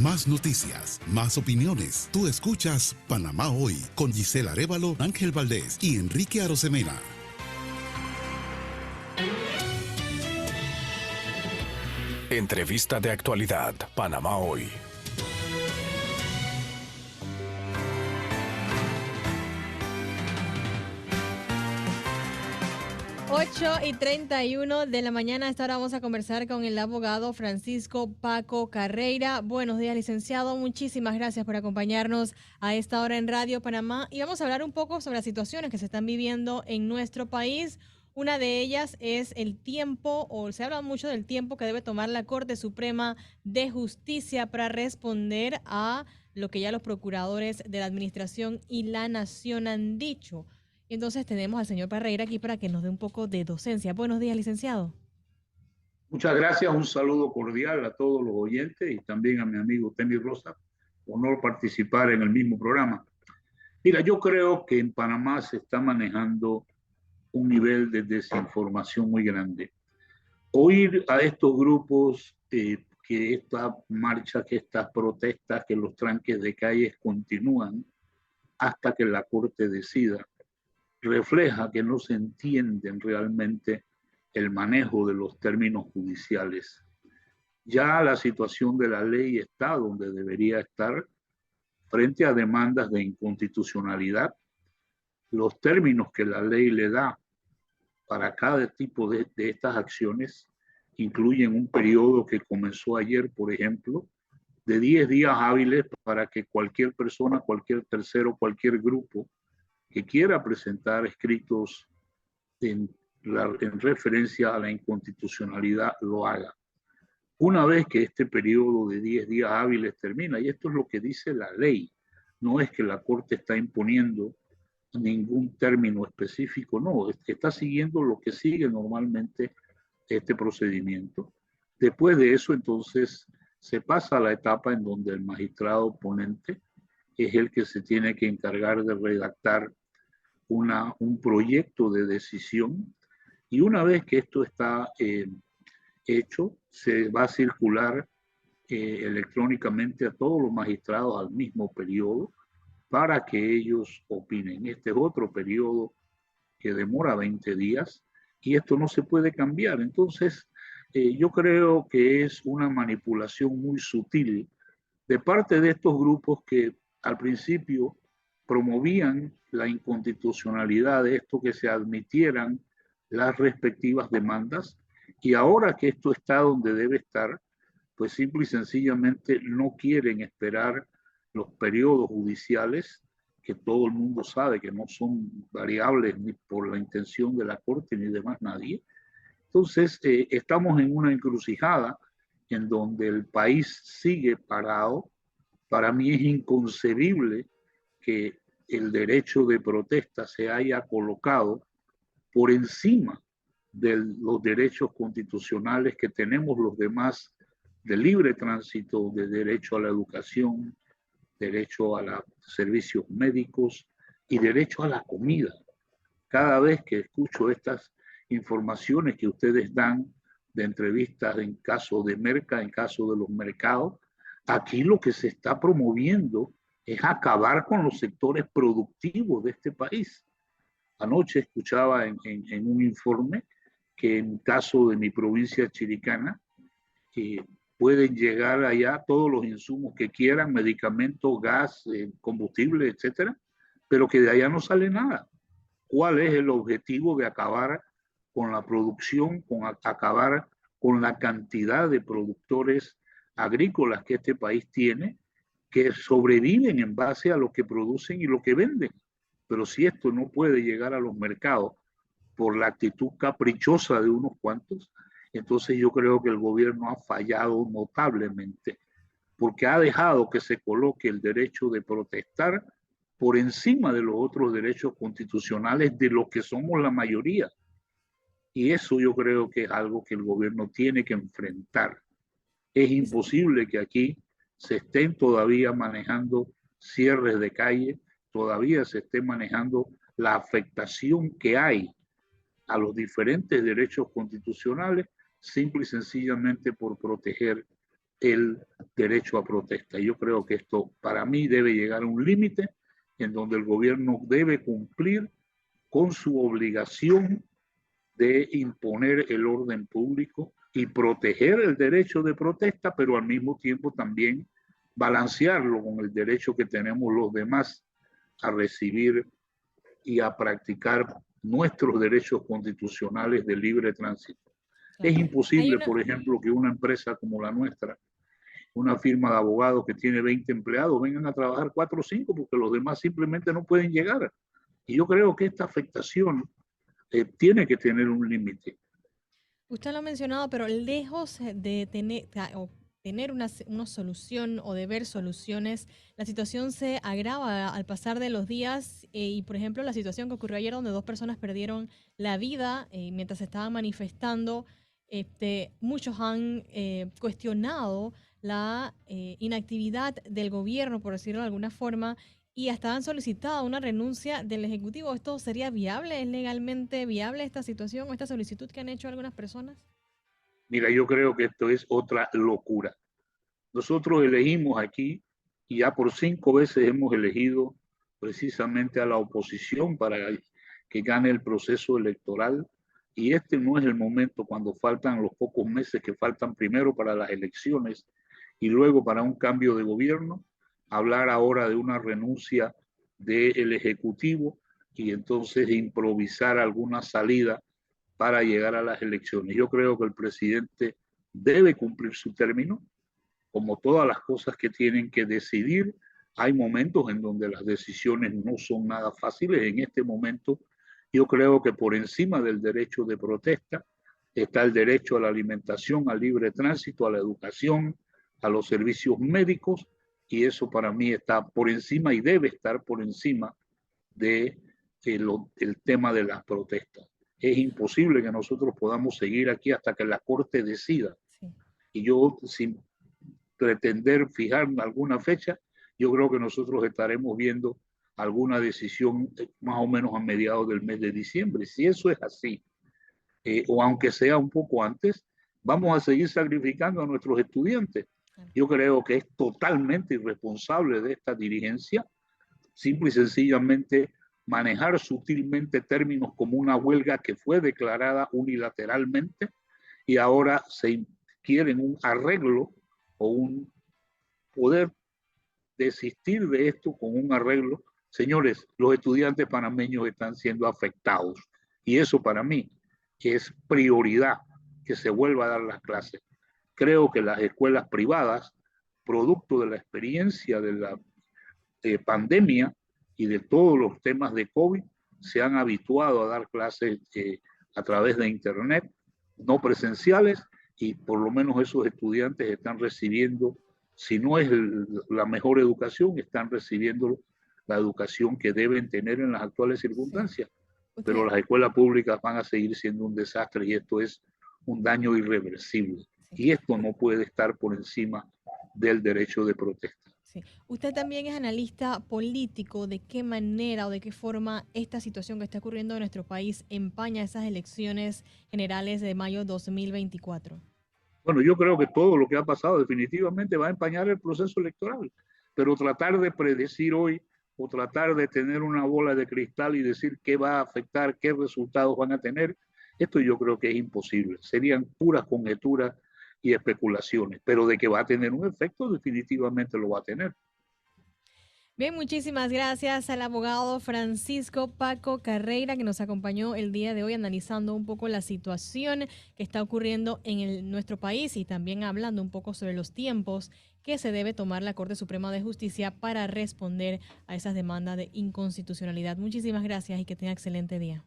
Más noticias, más opiniones. Tú escuchas Panamá Hoy con Gisela Arévalo, Ángel Valdés y Enrique Arosemena. Entrevista de actualidad, Panamá Hoy. 8:31 de la mañana. A esta hora vamos a conversar con el abogado Francisco Paco Carreira. Buenos días, licenciado. Muchísimas gracias por acompañarnos a esta hora en Radio Panamá. Y vamos a hablar un poco sobre las situaciones que se están viviendo en nuestro país. Una de ellas es el tiempo, o se habla mucho del tiempo que debe tomar la Corte Suprema de Justicia para responder a lo que ya los procuradores de la Administración y la Nación han dicho. Entonces tenemos al señor Parreira aquí para que nos dé un poco de docencia. Buenos días, licenciado. Muchas gracias, un saludo cordial a todos los oyentes y también a mi amigo Temi Rosa. Honor participar en el mismo programa. Mira, yo creo que en Panamá se está manejando un nivel de desinformación muy grande. Oír a estos grupos que esta marcha, que estas protestas, que los tranques de calles continúan hasta que la Corte decida, refleja que no se entienden realmente el manejo de los términos judiciales. Ya la situación de la ley está donde debería estar frente a demandas de inconstitucionalidad. Los términos que la ley le da para cada tipo de estas acciones incluyen un periodo que comenzó ayer, por ejemplo, de 10 días hábiles para que cualquier persona, cualquier tercero, cualquier grupo que quiera presentar escritos en referencia a la inconstitucionalidad lo haga. Una vez que este periodo de 10 días hábiles termina, y esto es lo que dice la ley, no es que la Corte está imponiendo ningún término específico, no, es que está siguiendo lo que sigue normalmente este procedimiento. Después de eso, entonces, se pasa a la etapa en donde el magistrado ponente es el que se tiene que encargar de redactar un proyecto de decisión, y una vez que esto está hecho, se va a circular electrónicamente a todos los magistrados al mismo periodo para que ellos opinen. Este es otro periodo que demora 20 días y esto no se puede cambiar. Entonces, yo creo que es una manipulación muy sutil de parte de estos grupos que al principio promovían la inconstitucionalidad de esto, que se admitieran las respectivas demandas, y ahora que esto está donde debe estar, pues simple y sencillamente no quieren esperar los periodos judiciales, que todo el mundo sabe que no son variables ni por la intención de la Corte ni de más nadie. Entonces, estamos en una encrucijada en donde el país sigue parado. Para mí es inconcebible que el derecho de protesta se haya colocado por encima de los derechos constitucionales que tenemos los demás, de libre tránsito, de derecho a la educación, derecho a los servicios médicos y derecho a la comida. Cada vez que escucho estas informaciones que ustedes dan de entrevistas en caso de Merca, en caso de los mercados, aquí lo que se está promoviendo es acabar con los sectores productivos de este país. Anoche escuchaba en un informe que en caso de mi provincia chiricana, pueden llegar allá todos los insumos que quieran, medicamentos, gas, combustible, etcétera, pero que de allá no sale nada. ¿Cuál es el objetivo de acabar con la producción, con acabar con la cantidad de productores agrícolas que este país tiene, que sobreviven en base a lo que producen y lo que venden? Pero si esto no puede llegar a los mercados por la actitud caprichosa de unos cuantos, entonces yo creo que el gobierno ha fallado notablemente, porque ha dejado que se coloque el derecho de protestar por encima de los otros derechos constitucionales de los que somos la mayoría. Y eso yo creo que es algo que el gobierno tiene que enfrentar. Es imposible que aquí se estén todavía manejando cierres de calle, todavía se esté manejando la afectación que hay a los diferentes derechos constitucionales, simple y sencillamente por proteger el derecho a protesta. Yo creo que esto para mí debe llegar a un límite en donde el gobierno debe cumplir con su obligación de imponer el orden público y proteger el derecho de protesta, pero al mismo tiempo también balancearlo con el derecho que tenemos los demás a recibir y a practicar nuestros derechos constitucionales de libre tránsito. Es imposible, por ejemplo, que una empresa como la nuestra, una firma de abogados que tiene 20 empleados, vengan a trabajar 4 o 5 porque los demás simplemente no pueden llegar. Y yo creo que esta afectación tiene que tener un límite. Usted lo ha mencionado, pero lejos de tener una solución o de ver soluciones, la situación se agrava al pasar de los días y, por ejemplo, la situación que ocurrió ayer donde 2 personas perdieron la vida mientras se estaban manifestando, muchos han cuestionado la inactividad del gobierno, por decirlo de alguna forma, y hasta han solicitado una renuncia del Ejecutivo. ¿Esto sería viable? ¿Es legalmente viable esta situación o esta solicitud que han hecho algunas personas? Mira, yo creo que esto es otra locura. Nosotros elegimos aquí y ya por 5 veces hemos elegido precisamente a la oposición para que gane el proceso electoral, y este no es el momento cuando faltan los pocos meses que faltan primero para las elecciones y luego para un cambio de gobierno, hablar ahora de una renuncia del Ejecutivo y entonces improvisar alguna salida para llegar a las elecciones. Yo creo que el presidente debe cumplir su término, como todas las cosas que tienen que decidir. Hay momentos en donde las decisiones no son nada fáciles. En este momento, yo creo que por encima del derecho de protesta está el derecho a la alimentación, al libre tránsito, a la educación, a los servicios médicos, y eso para mí está por encima y debe estar por encima de el tema de las protestas. Es imposible que nosotros podamos seguir aquí hasta que la Corte decida. Sí. Y yo, sin pretender fijar alguna fecha, yo creo que nosotros estaremos viendo alguna decisión más o menos a mediados del mes de diciembre. Si eso es así, o aunque sea un poco antes, vamos a seguir sacrificando a nuestros estudiantes. Yo creo que es totalmente irresponsable de esta dirigencia, simple y sencillamente manejar sutilmente términos como una huelga que fue declarada unilateralmente y ahora se quieren un arreglo o un poder desistir de esto con un arreglo. Señores, los estudiantes panameños están siendo afectados y eso para mí es prioridad, que se vuelva a dar las clases. Creo que las escuelas privadas, producto de la experiencia de la pandemia y de todos los temas de COVID, se han habituado a dar clases a través de internet, no presenciales, y por lo menos esos estudiantes están recibiendo, si no es la mejor educación, están recibiendo la educación que deben tener en las actuales circunstancias. Sí. Pero las escuelas públicas van a seguir siendo un desastre y esto es un daño irreversible. Sí. Y esto no puede estar por encima del derecho de protesta. Sí. Usted también es analista político. ¿De qué manera o de qué forma esta situación que está ocurriendo en nuestro país empaña esas elecciones generales de mayo 2024? Bueno, yo creo que todo lo que ha pasado definitivamente va a empañar el proceso electoral, pero tratar de predecir hoy o tratar de tener una bola de cristal y decir qué va a afectar, qué resultados van a tener, esto yo creo que es imposible. Serían puras conjeturas y especulaciones, pero de que va a tener un efecto, definitivamente lo va a tener. Bien, muchísimas gracias al abogado Francisco Paco Carreira, que nos acompañó el día de hoy analizando un poco la situación que está ocurriendo en nuestro país y también hablando un poco sobre los tiempos que se debe tomar la Corte Suprema de Justicia para responder a esas demandas de inconstitucionalidad. Muchísimas gracias y que tenga excelente día.